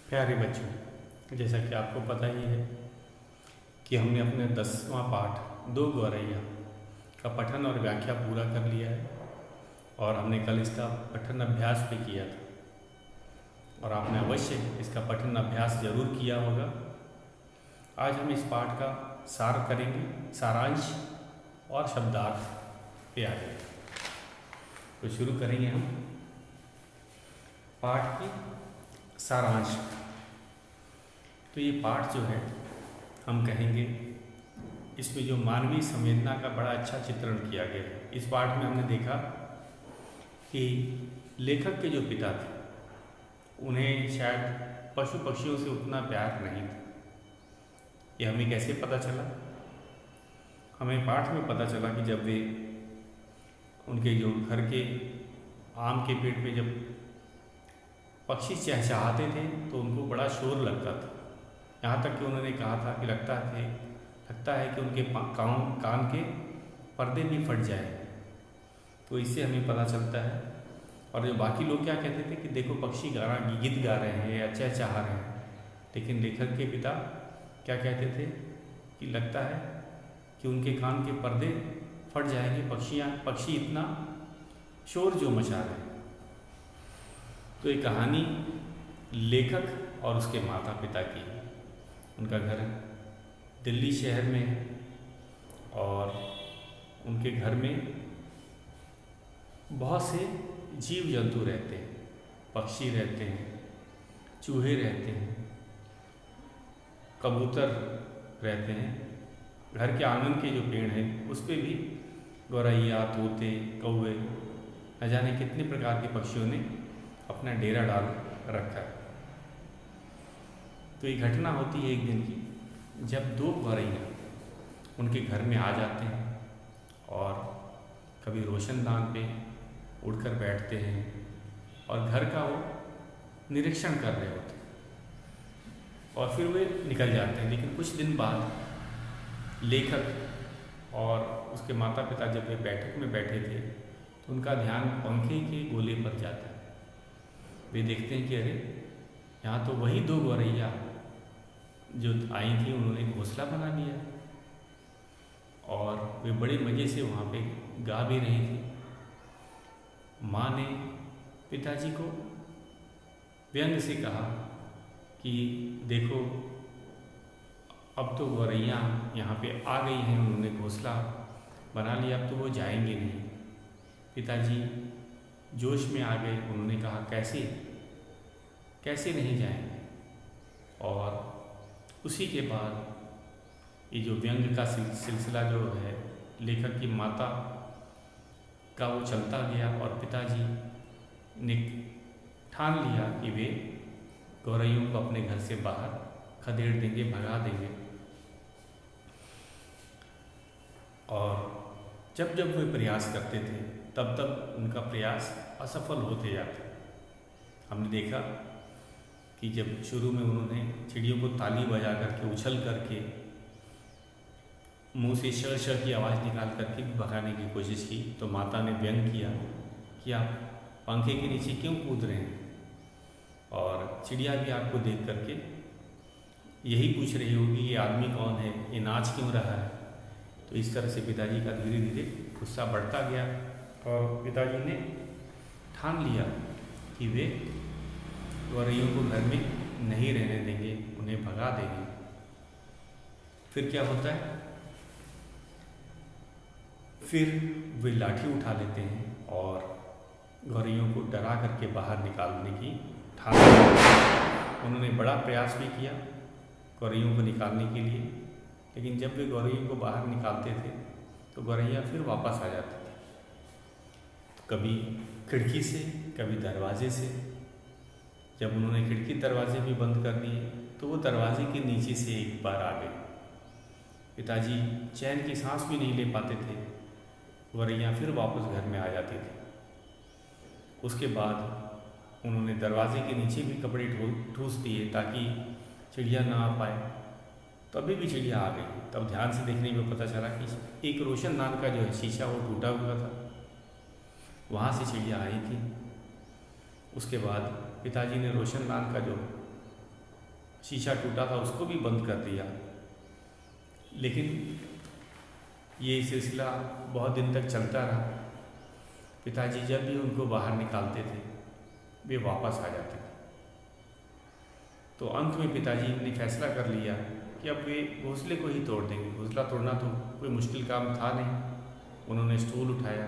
प्यारे बच्चों, जैसा कि आपको पता ही है कि हमने अपने 10वां पाठ दो गौरैया का पठन और व्याख्या पूरा कर लिया है और हमने कल इसका पठन अभ्यास भी किया था और आपने अवश्य इसका पठन अभ्यास जरूर किया होगा। आज हम इस पाठ का सार करेंगे, सारांश और शब्दार्थ पे आएंगे। तो शुरू करेंगे हम पाठ की सारांश। तो ये पाठ जो है हम कहेंगे इसमें जो मानवीय संवेदना का बड़ा अच्छा चित्रण किया गया है। इस पाठ में हमने देखा कि लेखक के जो पिता थे उन्हें शायद पशु पक्षियों से उतना प्यार नहीं था। ये हमें कैसे पता चला? हमें पाठ में पता चला कि जब वे उनके जो घर के आम के पेड़ पे जब पक्षी चहचहाते थे तो उनको बड़ा शोर लगता था। यहाँ तक कि उन्होंने कहा था कि लगता है कि उनके कान के पर्दे भी फट जाए। तो इससे हमें पता चलता है। और जो बाकी लोग क्या कहते थे कि देखो पक्षी गीत गा रहे हैं या चहचहा रहे हैं, लेकिन लेखक के पिता क्या कहते थे कि लगता है कि उनके कान के पर्दे फट जाएंगे, पक्षी इतना शोर जो मचा रहे हैं। तो ये कहानी लेखक और उसके माता पिता की। उनका घर दिल्ली शहर में है और उनके घर में बहुत से जीव जंतु रहते हैं, पक्षी रहते हैं, चूहे रहते हैं, कबूतर रहते हैं। घर के आंगन के जो पेड़ हैं उस पे भी गौरैया, तोते, कौवे, न जाने कितने प्रकार के पक्षियों ने अपना डेरा डाल रखा है। तो ये घटना होती है एक दिन की जब दो गौरैया उनके घर में आ जाते हैं और कभी रोशनदान पे उड़कर बैठते हैं और घर का वो निरीक्षण कर रहे होते हैं और फिर वे निकल जाते हैं। लेकिन कुछ दिन बाद लेखक और उसके माता पिता जब वे बैठक में बैठे थे तो उनका ध्यान पंखे के गोले पर जाता है। वे देखते हैं कि अरे यहाँ तो वही दो गौरैया जो आई थी, उन्होंने घोंसला बना लिया और वे बड़े मज़े से वहाँ पे गा भी रही थी। माँ ने पिताजी को व्यंग से कहा कि देखो अब तो गौरैया यहाँ पे आ गई हैं, उन्होंने घोंसला बना लिया, अब तो वो जाएंगे नहीं। पिताजी जोश में आ गए, उन्होंने कहा कैसे नहीं जाएंगे। और उसी के बाद ये जो व्यंग का सिलसिला जो है लेखक की माता का वो चलता गया और पिताजी ने ठान लिया कि वे गौरैयों को अपने घर से बाहर खदेड़ देंगे, भगा देंगे। और जब जब वे प्रयास करते थे तब तब उनका प्रयास असफल होते जाते। हमने देखा कि जब शुरू में उन्होंने चिड़ियों को ताली बजा करके उछल करके मुंह से श श की आवाज़ निकाल करके भगाने की कोशिश की तो माता ने व्यंग किया कि आप पंखे के नीचे क्यों कूद रहे हैं। और चिड़िया भी आपको देख करके यही पूछ रही होगी ये आदमी कौन है, ये नाच क्यों रहा है। तो इस तरह से पिताजी का धीरे धीरे गुस्सा बढ़ता गया और पिताजी ने ठान लिया कि वे गौरैयों को घर में नहीं रहने देंगे, उन्हें भगा देंगे। फिर क्या होता है? फिर वे लाठी उठा लेते हैं और गौरैयों को डरा करके बाहर निकालने की ठान ली। उन्होंने बड़ा प्रयास भी किया गौरैयों को निकालने के लिए, लेकिन जब वे गौरैयों को बाहर निकालते थे तो गौरैया फिर वापस आ जाती थी। तो कभी खिड़की से, कभी दरवाजे से। जब उन्होंने खिड़की दरवाजे भी बंद कर दिए तो वो दरवाजे के नीचे से एक बार आ गए। पिताजी चैन की सांस भी नहीं ले पाते थे, गौरैया फिर वापस घर में आ जाती थी। उसके बाद उन्होंने दरवाजे के नीचे भी कपड़े ठूस दिए ताकि चिड़िया ना आ पाए। तो अभी भी चिड़िया आ गई। तब ध्यान से देखने में पता चला कि एक रोशनदान का जो है शीशा वो टूटा हुआ था, वहाँ से चिड़िया आई थी। उसके बाद पिताजी ने रोशनदान का जो शीशा टूटा था उसको भी बंद कर दिया। लेकिन ये सिलसिला बहुत दिन तक चलता रहा। पिताजी जब भी उनको बाहर निकालते थे वे वापस आ जाते थे। तो अंत में पिताजी ने फैसला कर लिया कि अब वे घोंसले को ही तोड़ देंगे। घोंसला तोड़ना तो कोई मुश्किल काम था नहीं। उन्होंने स्टूल उठाया,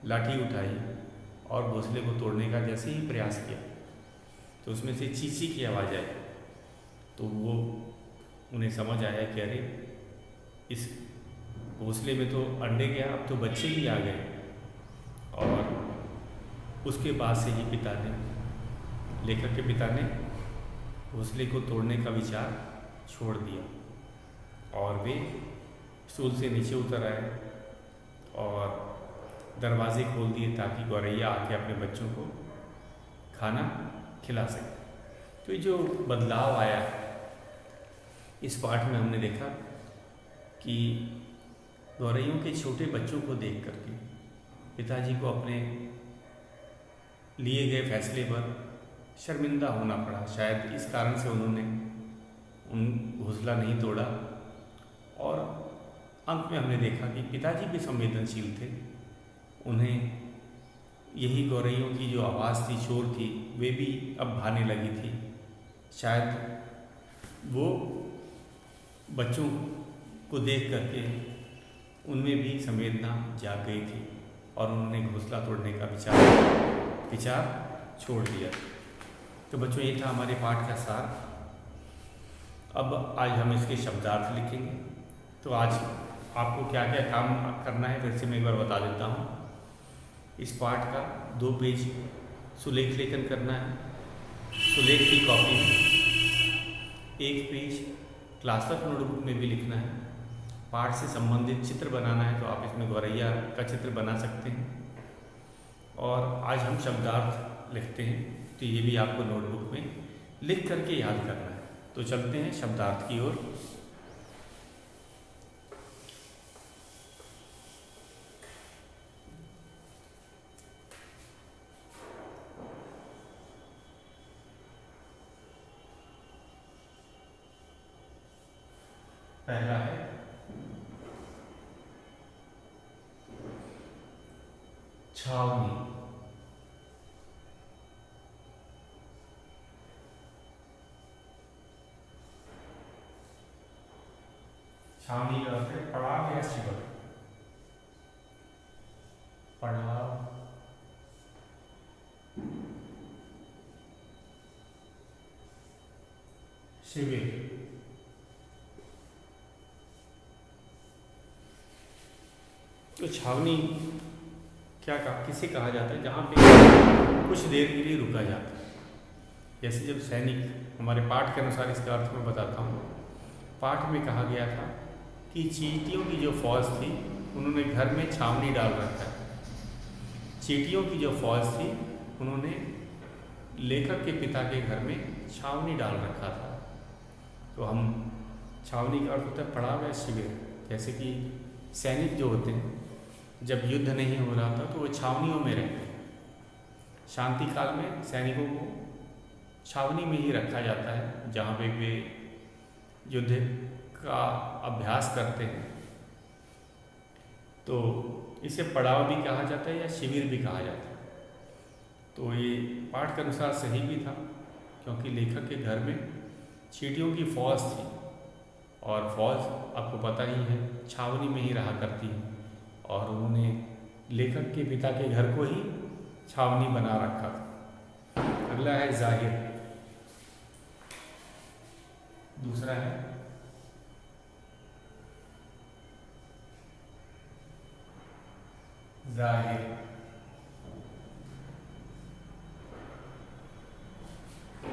लाठी उठाई और घोंसले को तोड़ने का जैसे ही प्रयास किया तो उसमें से चींची की आवाज़ आई। तो वो उन्हें समझ आया कि अरे इस घोंसले में तो अंडे गया, अब तो बच्चे भी आ गए। और उसके बाद से ही लेखक के पिता ने घोंसले को तोड़ने का विचार छोड़ दिया और वे स्टूल से नीचे उतर आए और दरवाजे खोल दिए ताकि गौरैया आके अपने बच्चों को खाना खिला सके। तो ये जो बदलाव आया इस पाठ में हमने देखा कि गौरैयों के छोटे बच्चों को देख करके पिताजी को अपने लिए गए फैसले पर शर्मिंदा होना पड़ा। शायद इस कारण से उन्होंने घोंसला नहीं तोड़ा। और अंत में हमने देखा कि पिताजी भी संवेदनशील थे। उन्हें यही गौरैयों की जो आवाज़ थी, शोर थी, वे भी अब भाने लगी थी। शायद वो बच्चों को देख करके उनमें भी संवेदना जाग गई थी और उन्होंने घोंसला तोड़ने का विचार छोड़ दिया। तो बच्चों, ये था हमारे पाठ का सार। अब आज हम इसके शब्दार्थ लिखेंगे। तो आज आपको क्या क्या काम करना है फिर से मैं एक बार बता देता हूँ। इस पाठ का 2 पेज सुलेख लेखन करना है। सुलेख की कॉपी में 1 पेज क्लासवर्क नोटबुक में भी लिखना है। पाठ से संबंधित चित्र बनाना है तो आप इसमें गौरैया का चित्र बना सकते हैं। और आज हम शब्दार्थ लिखते हैं तो ये भी आपको नोटबुक में लिख करके याद करना है। तो चलते हैं शब्दार्थ की ओर। पहला है छावनी। छावनी का अर्थ है पड़ाव या शिविर। पड़ाव, शिविर। तो छावनी किसे कहा जाता है? जहाँ पे कुछ देर के लिए रुका जाता है। जैसे जब सैनिक, हमारे पाठ के अनुसार इसका अर्थ मैं बताता हूँ। पाठ में कहा गया था कि चींटियों की जो फौज थी उन्होंने घर में छावनी डाल रखा है। चींटियों की जो फौज थी उन्होंने लेखक के पिता के घर में छावनी डाल रखा था। तो हम छावनी का अर्थ होता है पड़ाव या शिविर। जैसे कि सैनिक जो होते हैं जब युद्ध नहीं हो रहा था तो वो छावनियों में रहते हैं। शांति काल में सैनिकों को छावनी में ही रखा जाता है जहाँ पे वे युद्ध का अभ्यास करते हैं। तो इसे पड़ाव भी कहा जाता है या शिविर भी कहा जाता है। तो ये पाठ के अनुसार सही भी था क्योंकि लेखक के घर में चींटियों की फौज थी और फौज आपको पता ही है छावनी में ही रहा करती है और उन्होंने लेखक के पिता के घर को ही छावनी बना रखा था। अगला है जाहिर। दूसरा है जाहिर।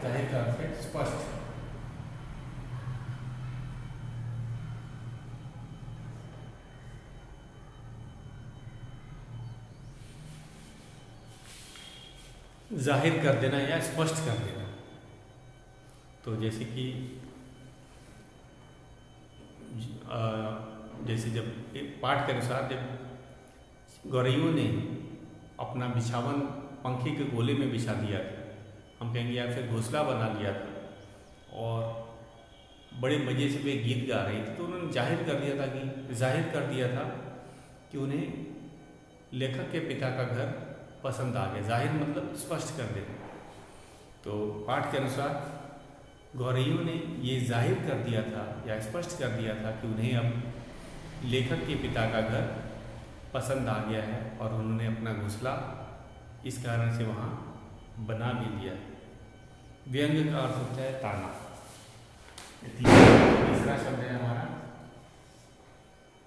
जाहिर का अर्थ है स्पष्ट। जाहिर कर देना या स्पष्ट कर देना। तो जैसे कि जैसे जब पाठ के अनुसार जब गौरैयों ने अपना बिछावन पंखे के गोले में बिछा दिया था, हम कहेंगे या फिर घोंसला बना लिया था और बड़े मज़े से वे गीत गा रही थी, तो उन्होंने जाहिर कर दिया था कि उन्हें लेखक के पिता का घर पसंद आ गया। जाहिर मतलब स्पष्ट कर देना। तो पाठ के अनुसार गौरैयों ने ये जाहिर कर दिया था या स्पष्ट कर दिया था कि उन्हें अब लेखक के पिता का घर पसंद आ गया है और उन्होंने अपना घोंसला इस कारण से वहाँ बना भी दिया। व्यंग का अर्थ होता है ताना। तीसरा शब्द है हमारा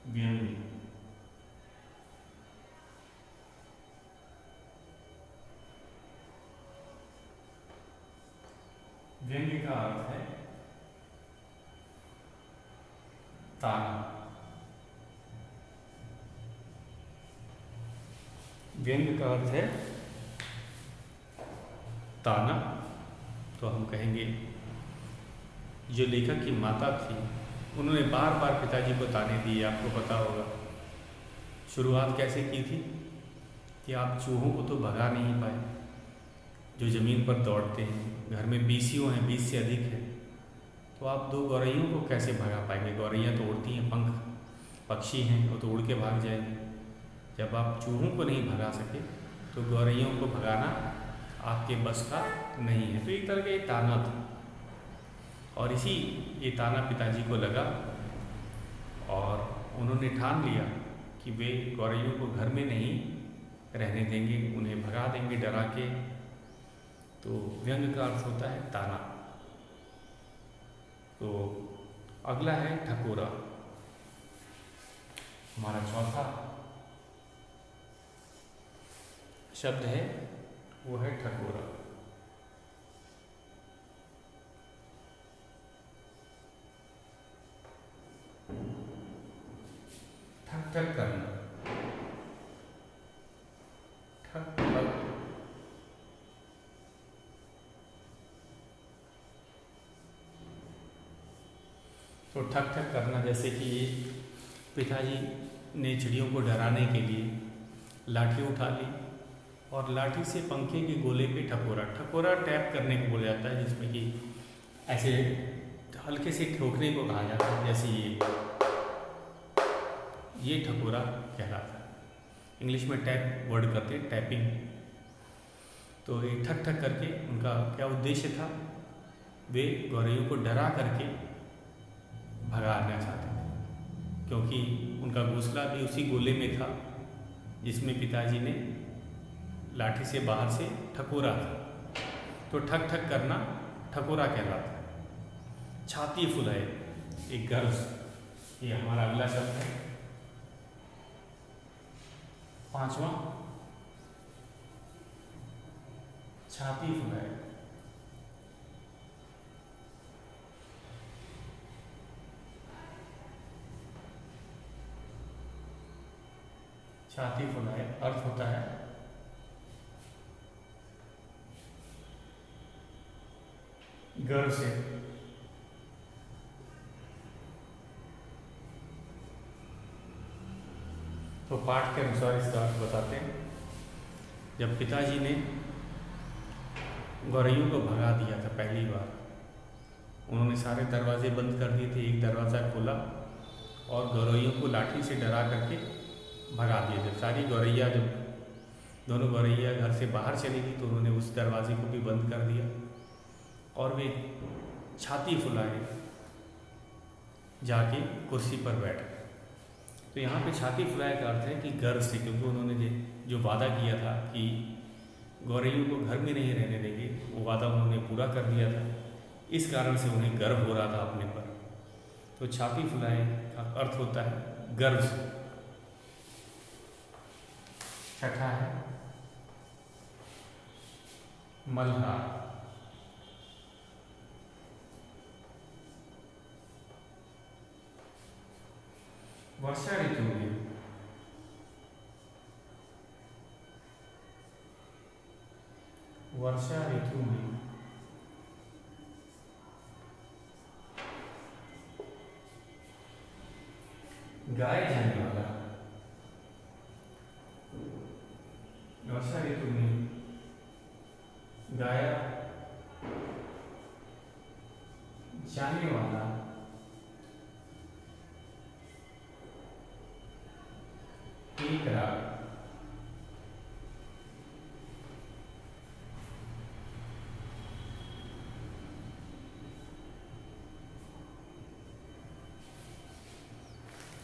व्यंग। व्यंग का अर्थ है ताना। व्यंग का अर्थ है ताना। तो हम कहेंगे जो लेखक की माता थी उन्होंने बार बार पिताजी को ताने दिए। आपको पता होगा शुरुआत कैसे की थी कि आप चूहों को तो भगा नहीं पाए जो ज़मीन पर दौड़ते हैं। घर में 20 हैं, 20 से अधिक है, तो आप 2 गौरैयों को कैसे भगा पाएंगे। गौरैयाँ तो उड़ती हैं, पंख पक्षी हैं, वो तो उड़ के भाग जाएंगे। जब आप चूहों को नहीं भगा सके तो गौरैयों को भगाना आपके बस का नहीं है। तो एक तरह का ये ताना था और ये ताना पिताजी को लगा और उन्होंने ठान लिया कि वे गौरैयों को घर में नहीं रहने देंगे, उन्हें भगा देंगे डरा के। तो व्यंग का अर्थ होता है ताना। तो अगला है ठकोरा। हमारा चौथा शब्द है वो है ठकोरा। ठक ठक करना, ठक ठक। तो ठक ठक करना जैसे कि पिताजी ने चिड़ियों को डराने के लिए लाठी उठा ली और लाठी से पंखे के गोले पे ठकोरा। ठकोरा टैप करने को बोला जाता है, जिसमें कि ऐसे हल्के से ठोकने को कहा जाता है। जैसे ये ठकोरा कहलाता है। इंग्लिश में टैप वर्ड करते हैं, टैपिंग। तो ये ठक ठक करके उनका क्या उद्देश्य था, वे गौरैयों को डरा करके भगाना चाहते थे, क्योंकि उनका घोंसला भी उसी गोले में था जिसमें पिताजी ने लाठी से बाहर से ठकोरा था। तो ठक ठक करना ठकोरा कहलाता है। छाती फुलाए, एक गर्व, ये हमारा अगला शब्द है। पांचवा छाती फुलाए। छाती फुलाए अर्थ होता है गर्व से। तो पाठ के अनुसार इसका अर्थ बताते हैं। जब पिताजी ने गौरैयों को भगा दिया था पहली बार, उन्होंने सारे दरवाजे बंद कर दिए थे, एक दरवाज़ा खोला और गौरैयों को लाठी से डरा करके भगा दिए थे। सारी गौरैया, जब दोनों गौरैया घर से बाहर चली गई तो उन्होंने उस दरवाजे को भी बंद कर दिया और वे छाती फुलाए जाके कुर्सी पर बैठ गए। तो यहाँ पे छाती फुलाए का अर्थ है कि गर्व से, क्योंकि उन्होंने जो वादा किया था कि गौरैयों को घर में नहीं रहने देंगे, वो वादा उन्होंने पूरा कर दिया था। इस कारण से उन्हें गर्व हो रहा था अपने पर। तो छाती फुलाए का अर्थ होता है गर्व से। छठा है मल्हार। वर्षा ऋतु में गाए जाने वाला, वर्षा ऋतु में गाया जाने वाला एक राग।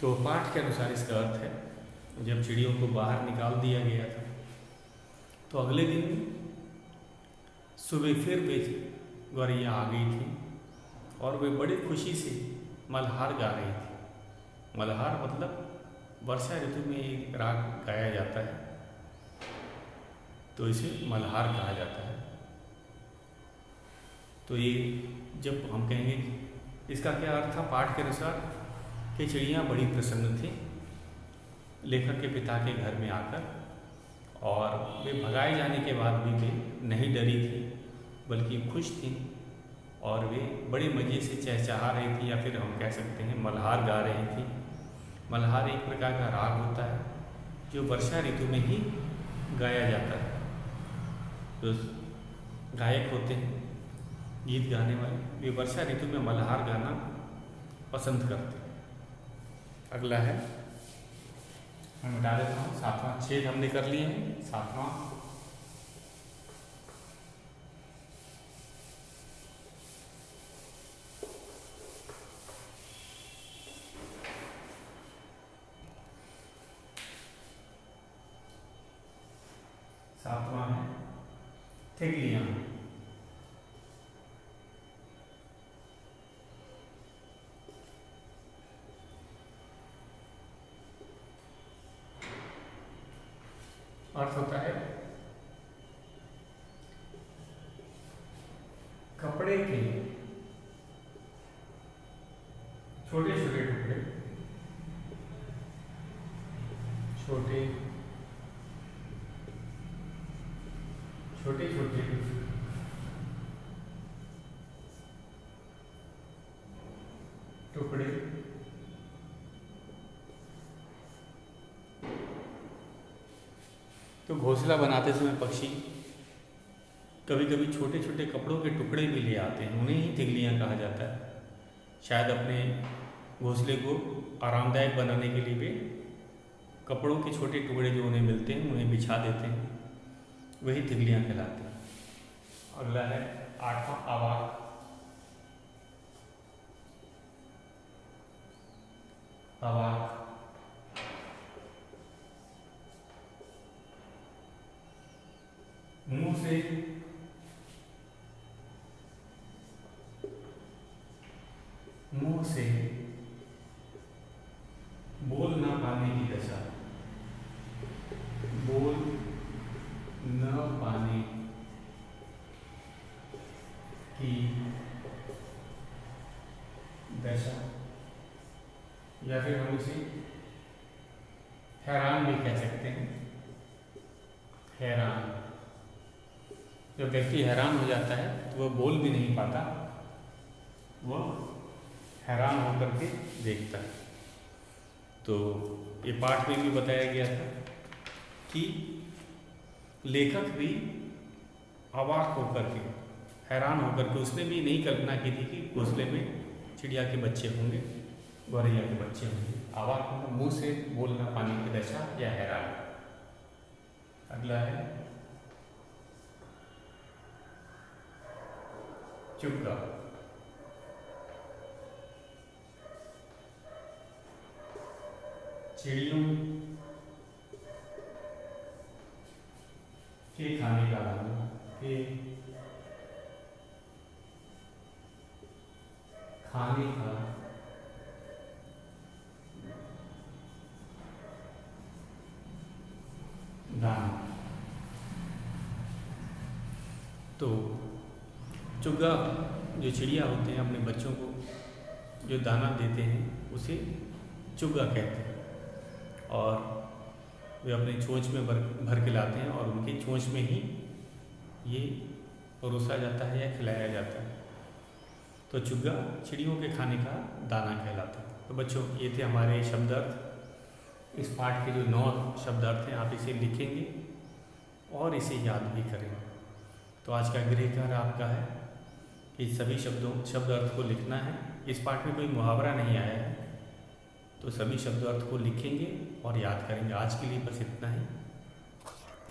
तो पाठ के अनुसार इसका अर्थ है, जब चिड़ियों को बाहर निकाल दिया गया था तो अगले दिन सुबह फिर वे गौरैया आ गई थी और वे बड़ी खुशी से मल्हार गा रही थी। मल्हार मतलब वर्षा ऋतु में एक राग गाया जाता है, तो इसे मल्हार कहा जाता है। तो ये जब हम कहेंगे इसका क्या अर्थ था पाठ के अनुसार, कि चिड़ियाँ बड़ी प्रसन्न थी लेखक के पिता के घर में आकर, और वे भगाए जाने के बाद भी वे नहीं डरी थी बल्कि खुश थी, और वे बड़े मज़े से चहचहा रही थी, या फिर हम कह सकते हैं मल्हार गा रही थी। मल्हार एक प्रकार का राग होता है जो वर्षा ऋतु में ही गाया जाता है। तो गायक होते हैं गीत गाने वाले, वे वर्षा ऋतु में मल्हार गाना पसंद करते हैं। अगला है, मैं मिटा देता हूँ, 7वां छेद हमने कर लिए हैं। 7वां है तितलियाँ। अर्थ होता है कपड़े के छोटे छोटे टुकड़े, छोटे छोटे छोटे टुकड़े तो घोंसला बनाते समय पक्षी कभी कभी छोटे छोटे कपड़ों के टुकड़े भी ले आते हैं, उन्हें ही तितलियाँ कहा जाता है। शायद अपने घोंसले को आरामदायक बनाने के लिए वे कपड़ों के छोटे टुकड़े जो उन्हें मिलते हैं उन्हें बिछा देते हैं, वही तितलियाँ कहलाती हैं। अगला है 8वां आवाक। आवाक मुंह से बोल ना पाने की दशा, बोल न पाने की दशा, या फिर हम उसे हैरान भी कह सकते हैं। हैरान, जब व्यक्ति हैरान हो जाता है तो वह बोल भी नहीं पाता, वह हैरान होकर के देखता है। तो ये पाठ में भी बताया गया था कि लेखक भी अवाक होकर के, हैरान होकर के, उसने भी नहीं कल्पना की थी कि घोंसले में चिड़िया के बच्चे होंगे, गौरैया के बच्चे होंगे। अवाक मतलब मुंह से बोल ना पाने की दशा या हैरान। अगला है चुग्गा। चिड़ियों के खाने का दाना, के खाने का दाना। तो चुग्गा जो चिड़िया होते हैं अपने बच्चों को जो दाना देते हैं उसे चुग्गा कहते हैं, और वे अपनी चोंच में भर के लाते हैं और उनकी चोंच में ही ये परोसा जाता है या खिलाया जाता है। तो चुग्गा चिड़ियों के खाने का दाना कहलाता है। तो बच्चों, ये थे हमारे शब्दार्थ। इस पाठ के जो 9 शब्दार्थ हैं आप इसे लिखेंगे और इसे याद भी करेंगे। तो आज का गृह कार्य आपका है कि सभी शब्दार्थ को लिखना है। इस पाठ में कोई मुहावरा नहीं आया है, तो सभी शब्द अर्थ को लिखेंगे और याद करेंगे। आज के लिए बस इतना ही।